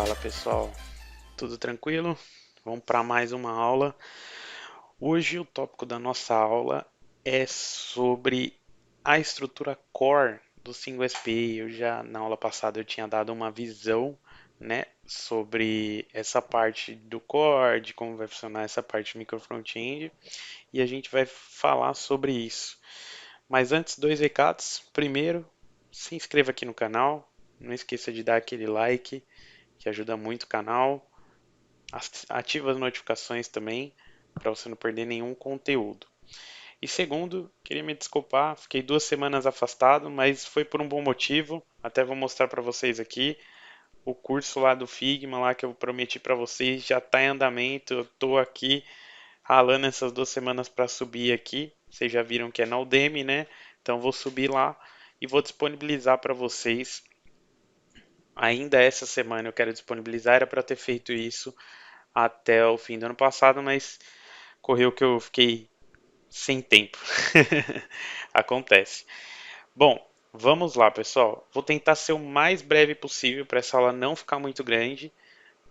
Fala pessoal, tudo tranquilo? Vamos para mais uma aula. Hoje o tópico da nossa aula é sobre a estrutura core do SingleSPA. Eu já na aula passada eu tinha dado uma visão, né, sobre essa parte do core, de como vai funcionar essa parte micro front-end, e a gente vai falar sobre isso. Mas antes, dois recados. Primeiro, se inscreva aqui no canal, não esqueça de dar aquele like que ajuda muito o canal. Ativa as notificações também, para você não perder nenhum conteúdo. E segundo, queria me desculpar, fiquei 2 semanas afastado, mas foi por um bom motivo. Até vou mostrar para vocês aqui. O curso lá do Figma, lá que eu prometi para vocês, já está em andamento. Eu estou aqui ralando essas 2 semanas para subir aqui. Vocês já viram que é na Udemy, né? Então vou subir lá e vou disponibilizar para vocês. Ainda essa semana eu quero disponibilizar, era para ter feito isso até o fim do ano passado, mas correu que eu fiquei sem tempo. Acontece. Bom, vamos lá, pessoal. Vou tentar ser o mais breve possível para essa aula não ficar muito grande,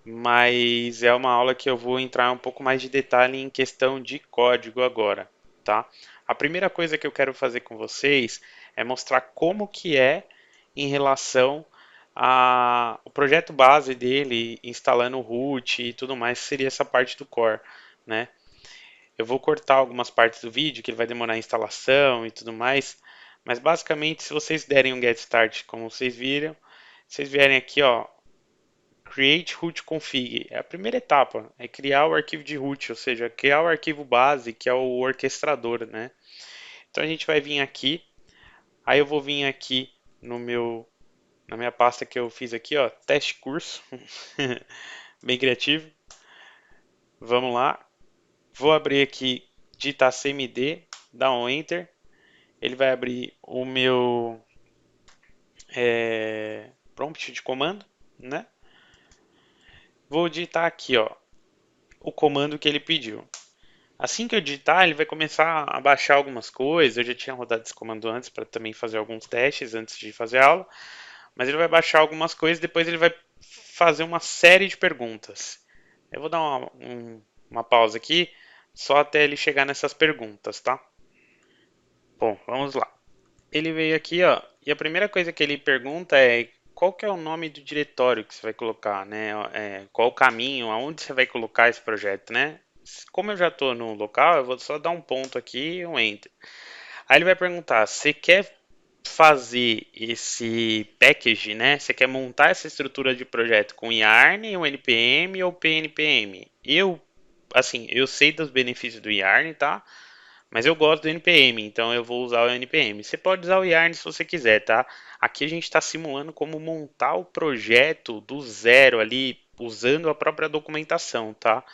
mas é uma aula que eu vou entrar um pouco mais de detalhe em questão de código agora, tá? A primeira coisa que eu quero fazer com vocês é mostrar como que é em relação o projeto base dele, instalando o root e tudo mais, seria essa parte do core, né? Eu vou cortar algumas partes do vídeo que ele vai demorar a instalação e tudo mais, mas basicamente se vocês derem um get start, como vocês viram, vocês vierem aqui, ó, create root config, é a primeira etapa, é criar o arquivo de root, ou seja, criar o arquivo base, que é o orquestrador, né? Então a gente vai vir aqui, aí eu vou vir aqui no meu na minha pasta que eu fiz aqui, ó, teste curso, bem criativo. Vamos lá, vou abrir aqui, digitar cmd, dar um enter, ele vai abrir o meu prompt de comando, né? Vou digitar aqui, ó, o comando que ele pediu. Assim que eu digitar, ele vai começar a baixar algumas coisas. Eu já tinha rodado esse comando antes para também fazer alguns testes antes de fazer a aula. Mas ele vai baixar algumas coisas, depois ele vai fazer uma série de perguntas. Eu vou dar uma pausa aqui, só até ele chegar nessas perguntas, tá? Bom, vamos lá. Ele veio aqui, ó, e a primeira coisa que ele pergunta é qual que é o nome do diretório que você vai colocar, né? Qual o caminho, aonde você vai colocar esse projeto, né? Como eu já estou no local, eu vou só dar um ponto aqui e um enter. Aí ele vai perguntar, você quer fazer esse package, né? Você quer montar essa estrutura de projeto com Yarn, um NPM ou PNPM? Assim, eu sei dos benefícios do Yarn, tá? Mas eu gosto do NPM, então eu vou usar o NPM. Você pode usar o Yarn se você quiser, tá? Aqui a gente está simulando como montar o projeto do zero ali, usando a própria documentação, tá?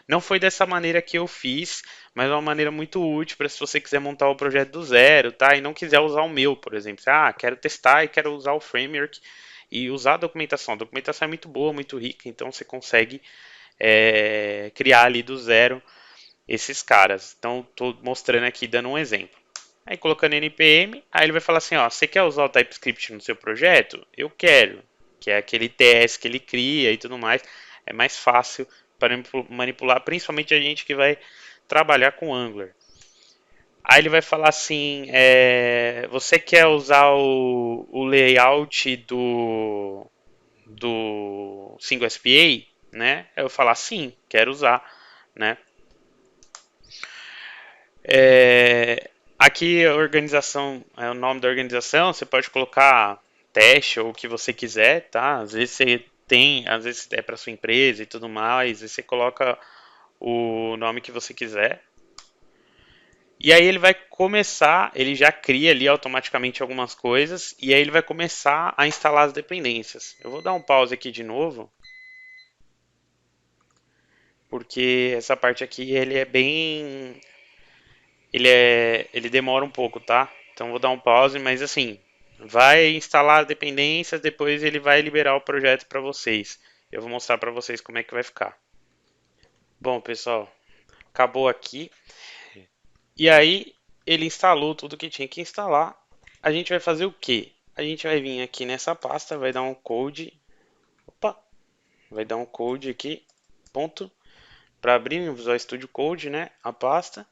Não foi dessa maneira que eu fiz, mas é uma maneira muito útil para se você quiser montar o projeto do zero, tá? E não quiser usar o meu, por exemplo. Ah, quero testar e quero usar o framework e usar a documentação. A documentação é muito boa, muito rica, então você consegue criar ali do zero esses caras. Então, estou mostrando aqui, dando um exemplo. Aí, colocando npm, aí ele vai falar assim, ó, você quer usar o TypeScript no seu projeto? Eu quero, que é aquele TS que ele cria e tudo mais. É mais fácil para manipular, principalmente a gente que vai trabalhar com Angular. Aí ele vai falar assim, você quer usar o layout do SingleSPA, né? Eu falar sim, quero usar, né? Aqui a organização, é o nome da organização, você pode colocar teste ou o que você quiser, tá? Às vezes você tem, às vezes é para sua empresa e tudo mais, e você coloca o nome que você quiser. E aí ele vai começar, ele já cria ali automaticamente algumas coisas, e aí ele vai começar a instalar as dependências. Eu vou dar um pause aqui de novo, porque essa parte aqui ele é bem ele demora um pouco, tá? Então vou dar um pause, mas assim, vai instalar dependências, depois ele vai liberar o projeto para vocês. Eu vou mostrar para vocês como é que vai ficar. Bom, pessoal, acabou aqui. E aí ele instalou tudo que tinha que instalar. A gente vai fazer o quê? A gente vai vir aqui nessa pasta, vai dar um code. Opa! vai dar um code aqui, ponto, para abrir no Visual Studio Code, né, a pasta.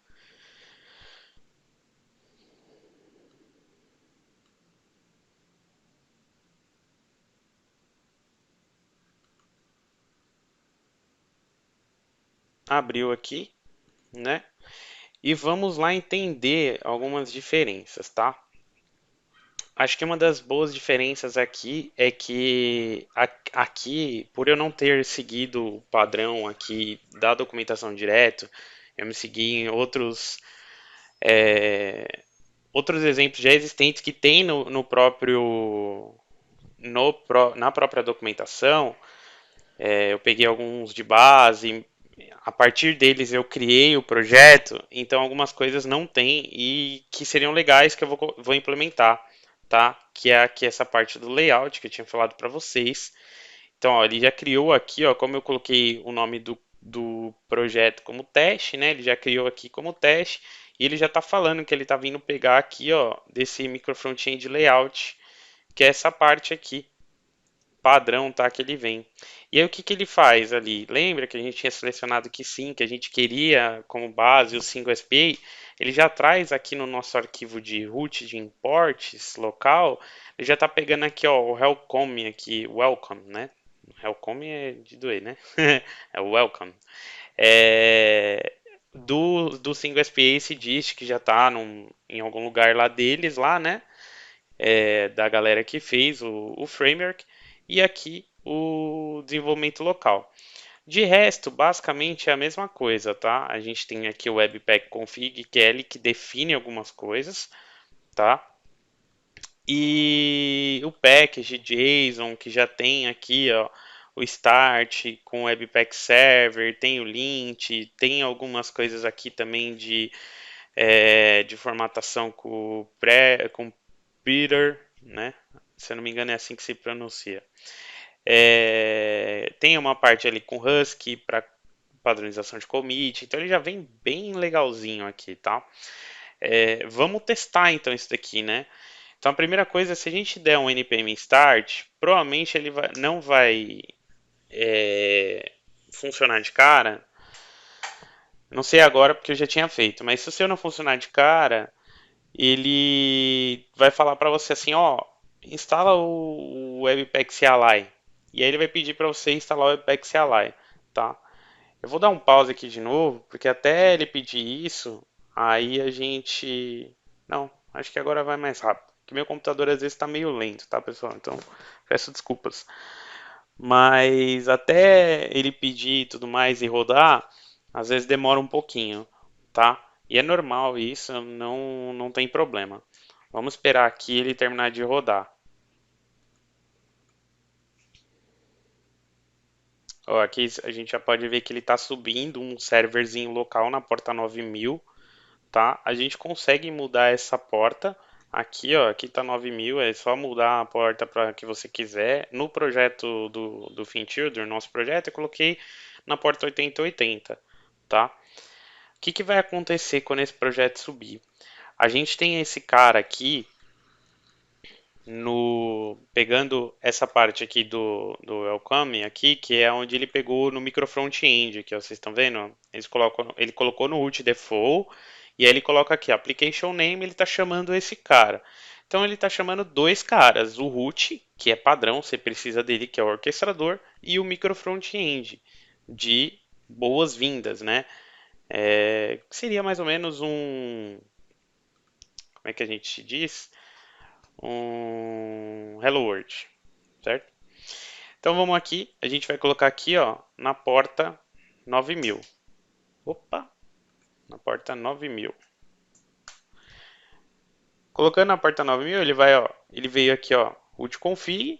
Abriu aqui, né? E vamos lá entender algumas diferenças, tá? Acho que uma das boas diferenças aqui é que aqui, por eu não ter seguido o padrão aqui da documentação direto, eu me segui em outros exemplos já existentes que tem no próprio na própria documentação. Eu peguei alguns de base, a partir deles eu criei o projeto, então algumas coisas não tem e que seriam legais que eu vou implementar, tá? Que é aqui essa parte do layout que eu tinha falado para vocês. Então, ó, ele já criou aqui, ó, como eu coloquei o nome do projeto como teste, né? Ele já criou aqui como teste e ele já está falando que ele está vindo pegar aqui, ó, desse micro front-end layout, que é essa parte aqui, padrão, tá? Que ele vem. E aí o que que ele faz ali? Lembra que a gente tinha selecionado que sim, que a gente queria como base o single SPA? Ele já traz aqui no nosso arquivo de root de imports local, ele já tá pegando aqui, ó, o welcome aqui, welcome, né? Welcome é de doer, né? É o welcome. É, do single SPA esse dist que já tá em algum lugar lá deles, lá, né? Da galera que fez o framework, e aqui o desenvolvimento local. De resto, basicamente é a mesma coisa, tá? A gente tem aqui o Webpack Config, que é ele que define algumas coisas, tá? E o package JSON, que já tem aqui, ó, o start com o Webpack Server, tem o lint, tem algumas coisas aqui também de formatação com Peter, né? Se eu não me engano é assim que se pronuncia. Tem uma parte ali com Husky para padronização de commit, então ele já vem bem legalzinho aqui, tá? Vamos testar então isso daqui, né? Então a primeira coisa, se a gente der um npm start, provavelmente ele não vai funcionar de cara. Não sei agora porque eu já tinha feito, mas se o seu não funcionar de cara, ele vai falar para você assim, ó, instala o Webpack CLI. E aí ele vai pedir para você instalar o Webpack CLI, tá? Eu vou dar um pause aqui de novo, porque até ele pedir isso, aí a gente... Não, acho que agora vai mais rápido. Porque meu computador às vezes está meio lento, tá, pessoal? Então, peço desculpas. Mas até ele pedir e tudo mais e rodar, às vezes demora um pouquinho, tá? E é normal isso, não tem problema. Vamos esperar aqui ele terminar de rodar. Ó, aqui a gente já pode ver que ele está subindo um serverzinho local na porta 9000, tá? A gente consegue mudar essa porta. Aqui, ó, aqui tá 9000, é só mudar a porta para que você quiser. No projeto do FinTutor, nosso projeto, eu coloquei na porta 8080, tá? O que que vai acontecer quando esse projeto subir? A gente tem esse cara aqui no pegando essa parte aqui do Welcome aqui, que é onde ele pegou no micro front-end, que vocês estão vendo? Ele colocou no root default e aí ele coloca aqui application name, ele está chamando esse cara. Então ele está chamando dois caras, o root, que é padrão, você precisa dele, que é o orquestrador, e o micro front-end de boas-vindas, né? Seria mais ou menos como é que a gente diz? Um Hello World, certo? Então vamos aqui, a gente vai colocar aqui, ó, na porta 9000. Opa, na porta 9000. Colocando na porta 9000, ele vai, ó, ele veio aqui, ó, root config.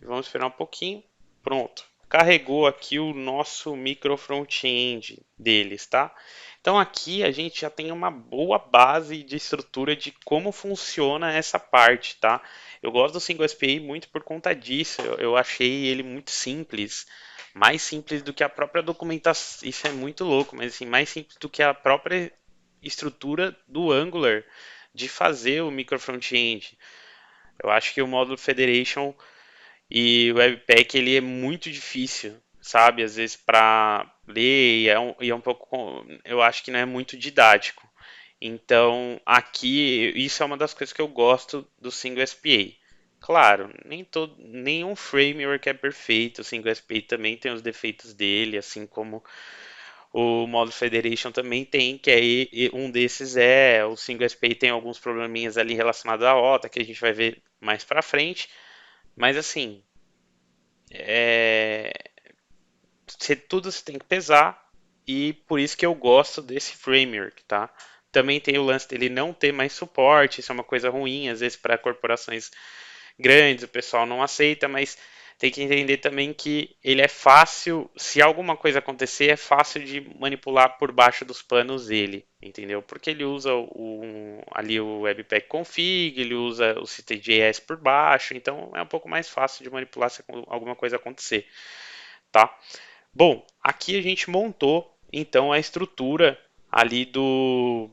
Vamos esperar um pouquinho. Pronto. Carregou aqui o nosso micro front-end deles, tá? Então aqui a gente já tem uma boa base de estrutura de como funciona essa parte, tá? Eu gosto do Single SPA muito por conta disso. Eu achei ele muito simples, mais simples do que a própria documentação. Isso é muito louco, mas assim, mais simples do que a própria estrutura do Angular de fazer o micro front-end. Eu acho que o módulo Federation E o Webpack ele é muito difícil, sabe? Às vezes para ler e é um pouco, eu acho que não é muito didático. Então, aqui, isso é uma das coisas que eu gosto do Single SPA. Claro, nenhum framework é perfeito. O Single SPA também tem os defeitos dele, assim como o Model Federation também tem, que aí um desses é o Single SPA tem alguns probleminhas ali relacionados à OTA, que a gente vai ver mais pra frente. Mas assim, é, tudo você tem que pesar e por isso que eu gosto desse framework, tá? Também tem o lance dele não ter mais suporte, isso é uma coisa ruim, às vezes para corporações grandes o pessoal não aceita, mas tem que entender também que ele é fácil, se alguma coisa acontecer, é fácil de manipular por baixo dos panos ele, entendeu? Porque ele usa ali o Webpack Config, ele usa o CTJS por baixo, então é um pouco mais fácil de manipular se alguma coisa acontecer, tá? Bom, aqui a gente montou então a estrutura ali do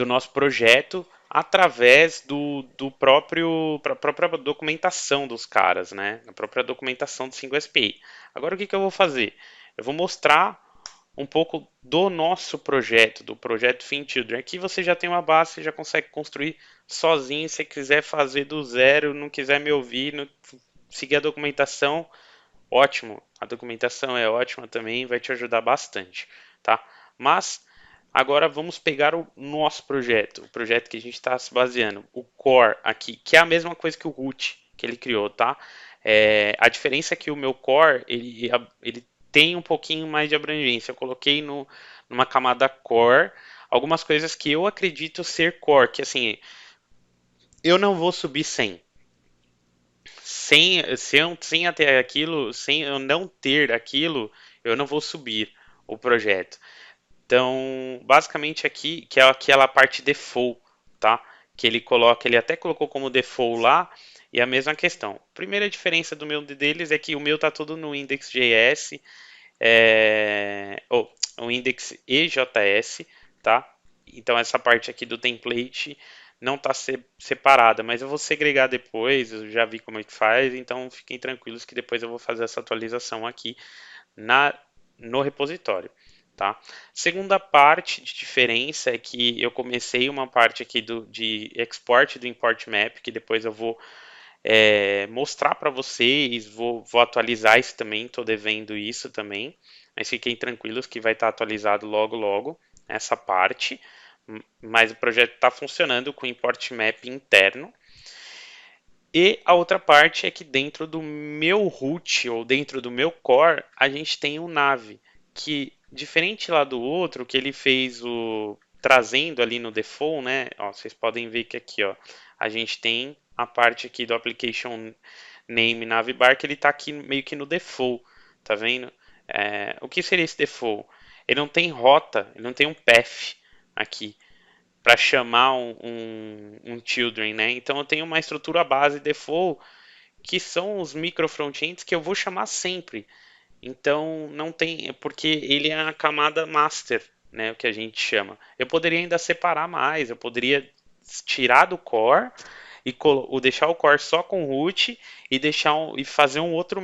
nosso projeto através do própria documentação dos caras, né? A própria documentação do 5SPI. Agora o que eu vou fazer? Eu vou mostrar um pouco do nosso projeto, do projeto FinChildren. Aqui você já tem uma base, você já consegue construir sozinho. Se quiser fazer do zero, não quiser me ouvir, seguir a documentação, ótimo. A documentação é ótima também, vai te ajudar bastante, tá? Mas agora vamos pegar o nosso projeto, o projeto que a gente está se baseando, o core aqui, que é a mesma coisa que o root que ele criou, tá? A diferença é que o meu core ele tem um pouquinho mais de abrangência. Eu coloquei numa camada core algumas coisas que eu acredito ser core, que assim, eu não vou subir 100. Sem ter aquilo, sem eu não ter aquilo, eu não vou subir o projeto. Então, basicamente aqui, que é aquela parte default, tá? Que ele coloca, ele até colocou como default lá, e a mesma questão. Primeira diferença do meu deles é que o meu tá todo no index.js, o index EJS, tá? Então essa parte aqui do template não está separada, mas eu vou segregar depois, eu já vi como é que faz, então fiquem tranquilos que depois eu vou fazer essa atualização aqui na, no repositório. Tá? Segunda parte de diferença é que eu comecei uma parte aqui de export do import map, que depois eu vou mostrar para vocês, vou atualizar isso também, estou devendo isso também, mas fiquem tranquilos que vai estar atualizado logo logo essa parte, mas o projeto está funcionando com import map interno. E a outra parte é que dentro do meu root ou dentro do meu core, a gente tem o nav, que diferente lá do outro, que ele fez o trazendo ali no default, né? Ó, vocês podem ver que aqui, ó, a gente tem a parte aqui do application name navbar que ele está aqui meio que no default, tá vendo? O que seria esse default? Ele não tem rota, ele não tem um path aqui para chamar um children, né? Então eu tenho uma estrutura base default que são os micro frontends que eu vou chamar sempre. Então não tem, porque ele é a camada master, né, o que a gente chama. Eu poderia ainda separar mais, eu poderia tirar do core e ou deixar o core só com root e e fazer um outro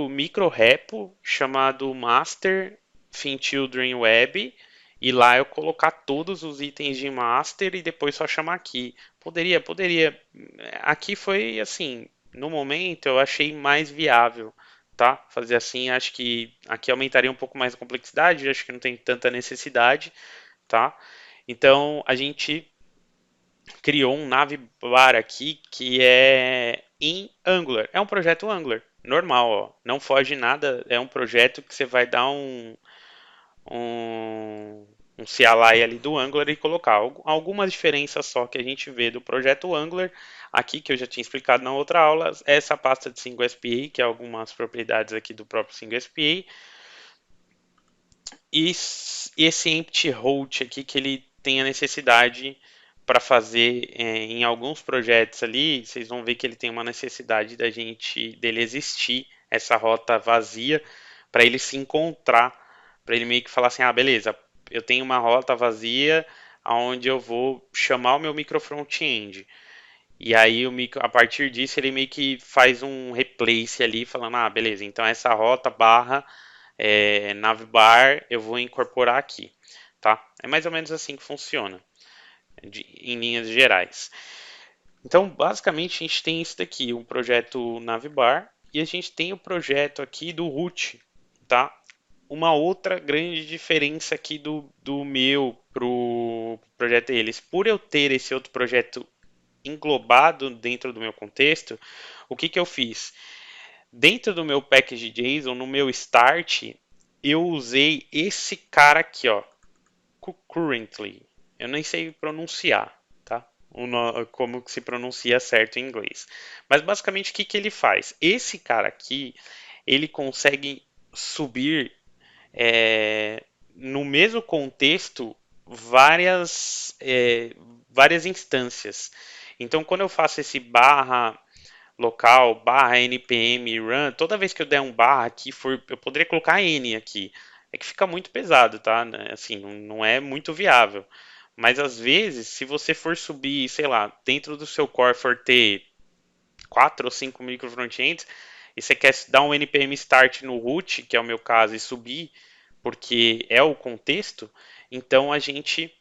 micro repo chamado master FinChildren Web e lá eu colocar todos os itens de master e depois só chamar aqui. Poderia. Aqui foi assim, no momento eu achei mais viável, tá? Fazer assim, acho que aqui aumentaria um pouco mais a complexidade, acho que não tem tanta necessidade, tá? Então a gente criou um navbar aqui que é em Angular. É um projeto Angular, normal, ó. Não foge nada, é um projeto que você vai dar um CLI ali do Angular e colocar algumas diferenças só que a gente vê do projeto Angular aqui que eu já tinha explicado na outra aula, é essa pasta de SingleSPA, que é algumas propriedades aqui do próprio SingleSPA, e esse empty route aqui que ele tem a necessidade para fazer em alguns projetos ali, vocês vão ver que ele tem uma necessidade dele existir essa rota vazia para ele se encontrar, para ele meio que falar assim, ah, beleza, eu tenho uma rota vazia onde eu vou chamar o meu micro front-end. E aí a partir disso ele meio que faz um replace ali, falando, ah, beleza, então essa rota barra navbar eu vou incorporar aqui, tá? É mais ou menos assim que funciona, em linhas gerais. Então, basicamente, a gente tem isso daqui, o projeto Navibar, e a gente tem o projeto aqui do Root, tá? Uma outra grande diferença aqui do meu pro projeto deles. Por eu ter esse outro projeto englobado dentro do meu contexto, o que que eu fiz? Dentro do meu package JSON, no meu start, eu usei esse cara aqui, ó, currently. Eu nem sei pronunciar, tá? Como que se pronuncia certo em inglês. Mas basicamente o que que ele faz? Esse cara aqui, ele consegue subir no mesmo contexto várias instâncias. Então, quando eu faço esse barra local, barra npm run, toda vez que eu der um barra aqui, eu poderia colocar n aqui. É que fica muito pesado, tá? Assim, não é muito viável. Mas às vezes, se você for subir, sei lá, dentro do seu core for ter 4 ou 5 micro frontends, e você quer dar um npm start no root, que é o meu caso, e subir, porque é o contexto, então a gente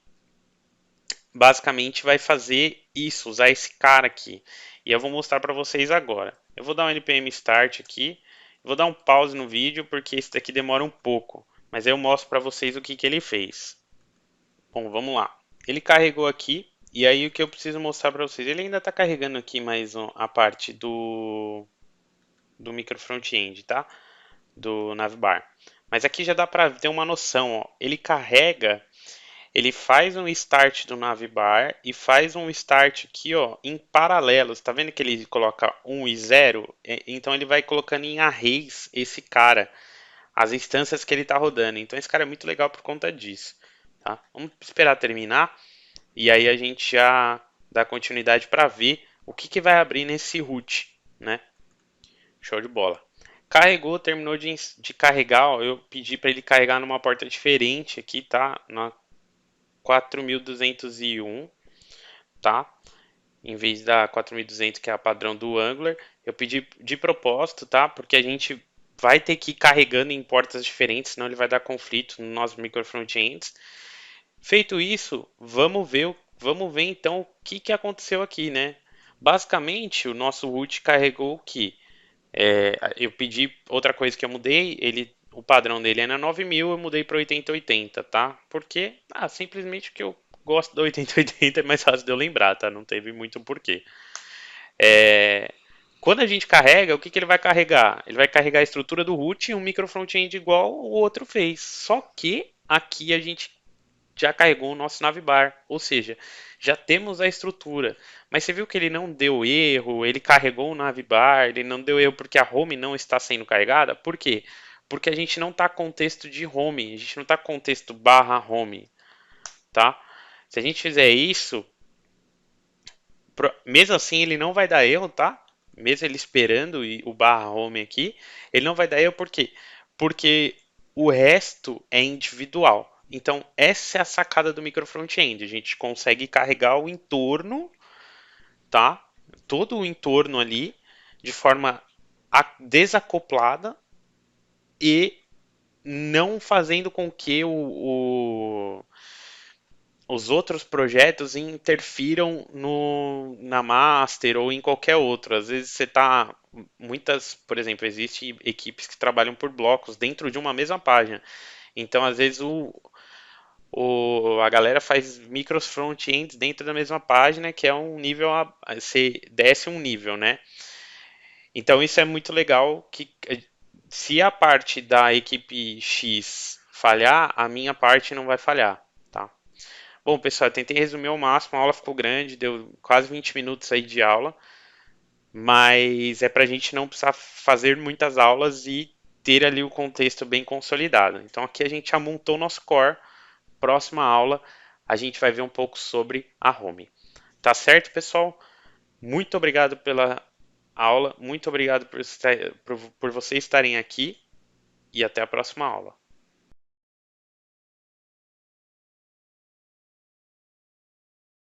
basicamente vai fazer isso, usar esse cara aqui. E eu vou mostrar para vocês agora. Eu vou dar um npm start aqui, vou dar um pause no vídeo porque esse daqui demora um pouco, mas aí eu mostro para vocês o que que ele fez. Bom, vamos lá. Ele carregou aqui e aí o que eu preciso mostrar para vocês, ele ainda está carregando aqui mais a parte do micro front-end, tá? Do navbar. Mas aqui já dá para ter uma noção, ó. Ele faz um start do navbar e faz um start aqui, ó, em paralelo. Está vendo que ele coloca 1 e 0? Então ele vai colocando em arrays esse cara, as instâncias que ele está rodando. Então esse cara é muito legal por conta disso, tá? Vamos esperar terminar e aí a gente já dá continuidade para ver o que que vai abrir nesse root, né? Show de bola. Carregou, terminou de carregar, ó, eu pedi para ele carregar numa porta diferente aqui, tá? Na 4201, tá? Em vez da 4200 que é a padrão do Angular, eu pedi de propósito, tá? Porque a gente vai ter que ir carregando em portas diferentes, senão ele vai dar conflito no nosso micro frontends. Feito isso, vamos ver então o que que aconteceu aqui, né? Basicamente, o nosso root carregou o que? Eu pedi outra coisa que eu mudei, o padrão dele era 9000, eu mudei para 8080, tá? Porque, simplesmente que eu gosto da 8080 é mais fácil de eu lembrar, tá? Não teve muito porquê. É, Quando a gente carrega, o que que ele vai carregar? Ele vai carregar a estrutura do root e um micro front-end igual o outro fez. Só que aqui a gente já carregou o nosso navbar, ou seja, já temos a estrutura. Mas você viu que ele não deu erro, ele carregou o navbar, ele não deu erro porque a home não está sendo carregada? Por quê? Porque a gente não está contexto de home, a gente não está contexto barra home, tá? Se a gente fizer isso, mesmo assim ele não vai dar erro, tá? Mesmo ele esperando o barra home aqui, ele não vai dar erro por quê? Porque o resto é individual. Então, essa é a sacada do micro front-end. A gente consegue carregar o entorno, tá? Todo o entorno ali de forma desacoplada e não fazendo com que os outros projetos interfiram na master ou em qualquer outro. Às vezes você tá. Por exemplo, existem equipes que trabalham por blocos dentro de uma mesma página. Então, às vezes, a galera faz micros front-ends dentro da mesma página, que é um nível. Você desce um nível, né? Então, isso é muito legal. Que se a parte da equipe X falhar, a minha parte não vai falhar, tá? Bom, pessoal, eu tentei resumir ao máximo, a aula ficou grande, deu quase 20 minutos aí de aula, mas é para a gente não precisar fazer muitas aulas e ter ali o contexto bem consolidado. Então aqui a gente já montou o nosso core, próxima aula a gente vai ver um pouco sobre a home. Tá certo, pessoal? Muito obrigado pela aula, muito obrigado por vocês estarem aqui e até a próxima aula.